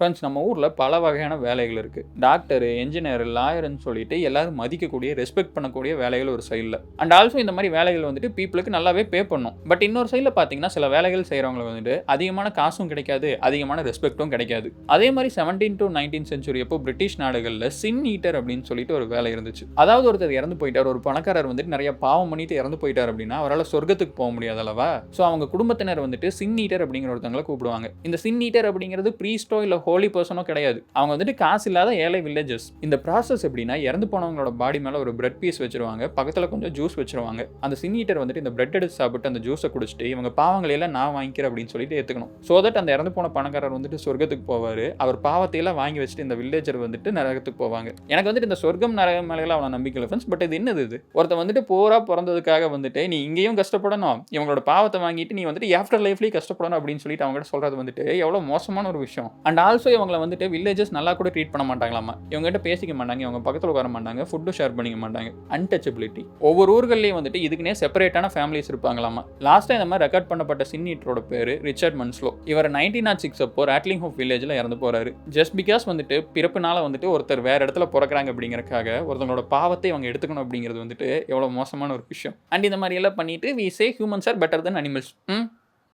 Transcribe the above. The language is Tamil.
ஃப்ரெண்ட்ஸ், நம்ம ஊரில் பல வகையான வேலைகள் இருக்குது. டாக்டரு, என்ஜினியர், லாயர்னு சொல்லிட்டு எல்லாரும் மதிக்கக்கூடிய, ரெஸ்பெக்ட் பண்ணக்கூடிய வேலைகள் ஒரு சைடில். அண்ட் ஆல்சோ இந்த மாதிரி வேலைகள் வந்துட்டு பீப்புளுக்கு நல்லாவே பே பண்ணும். பட் இன்னொரு சைடில் பார்த்தீங்கன்னா சில வேலைகள் செய்கிறவங்களுக்கு வந்துட்டு அதிகமான காசும் கிடைக்காது, அதிகமான ரெஸ்பெக்ட்டும் கிடைக்காது. அதே மாதிரி 17 to 19 சென்ச்சுரி அப்போ பிரிட்டிஷ் நாடுகளில் சின் ஈட்டர் அப்படின்னு சொல்லிட்டு ஒரு வேலை இருந்துச்சு. அதாவது ஒருத்தர் இறந்து போயிட்டார், ஒரு பணக்காரர் வந்துட்டு நிறைய பாவம் பண்ணிட்டு இறந்து போயிட்டார் அப்படின்னா அவரால் சொர்க்கத்துக்கு போக முடியாது அல்லவா? ஸோ அவங்க குடும்பத்தினர் வந்துட்டு சின் ஈட்டர் அப்படிங்கிற ஒருத்தவங்களை கூப்பிடுவாங்க. இந்த சின் ஈட்டர் அப்படிங்கிறது ப்ரீஸ்டோ இல்லை ஹோலி பர்சனோ கிடையாது. அவங்க வந்துட்டு காசு இல்லாத ஏழை வில்லேஜஸ். இந்த ப்ராசஸ் எப்படின்னா, இறந்து போனவங்களோட பாடி மேலே ஒரு பிரெட் பீஸ் வச்சிருவாங்க, பக்கத்தில் கொஞ்சம் ஜூஸ் வச்சிருவாங்க. அந்த சின் ஈட்டர் வந்துட்டு இந்த பிரெட் எடுத்து சாப்பிட்டு அந்த ஜூஸை குடிச்சிட்டு இவங்க பாவங்களையெல்லாம் நான் வாங்கிக்கிறேன் அப்படின்னு சொல்லிட்டு ஏற்றுக்கணும். ஸோ தட் அந்த இறந்து போன பணக்காரர் வந்துட்டு சொர்க்கத்துக்கு போவார். அவர் பாவத்தையெல்லாம் வாங்கி வச்சுட்டு இந்த வில்லேஜர் வந்துட்டு நரகத்துக்கு போவாங்க. எனக்கு வந்துட்டு இந்த சொர்க்கம் நரகம் மேலே அவ்வளோ நம்பிக்கை இல்லை ஃப்ரெண்ட்ஸ். பட் இது என்னது? இது ஒருத்தன் வந்துட்டு போரா பிறந்ததுக்காக வந்துட்டு நீ இங்கேயும் கஷ்டப்படணும், இவங்களோட பாவத்தை வாங்கிட்டு நீ வந்துட்டு ஆஃப்டர் லைஃப்லேயும் கஷ்டப்படணும் அப்படின்னு சொல்லிட்டு அவங்க சொல்றது வந்துட்டு எவ்வளோ மோசமான ஒரு விஷயம். அண்ட் ஆல்சோ இவங்களை வந்துட்டு வில்லேஜஸ் நல்லா கூட ட்ரீட் பண்ண மாட்டாங்களாமா. இவங்ககிட்ட பேசிக்க மாட்டாங்க, இவங்க பக்கத்தில் உட்கார மாட்டாங்க, ஃபுட்டு ஷேர் பண்ணிக்க மாட்டாங்க. அன்டச்சபிலிட்டி. ஒவ்வொரு ஊர்களையும் வந்துட்டு இதுக்குன்னே செப்பரேட்டான ஃபேமிலிஸ் இருப்பாங்களாமா. லாஸ்ட்டாக இந்த மாதிரி ரெக்கார்ட் பண்ணப்பட்ட சின் ஈட்டரோட பேர் ரிச்சர்ட் மன்ஸ்லோ. இவர் 1906 அப்போ ராட்லிங் ஹோப் வில்லேஜில் இறந்து போறாரு. ஜஸ்ட் பிகாஸ் வந்துட்டு பிறப்புனால வந்துட்டு ஒருத்தர் வேற இடத்துல பிறக்கிறாங்க அப்படிங்கறக்காக ஒருத்தவங்களோட பாவத்தை இவங்க எடுத்துக்கணும் அப்படிங்கிறது வந்துட்டு எவ்வளோ மோசமான ஒரு விஷயம். அண்ட் இந்த மாதிரி எல்லாம் பண்ணிட்டு we say humans are better than animals.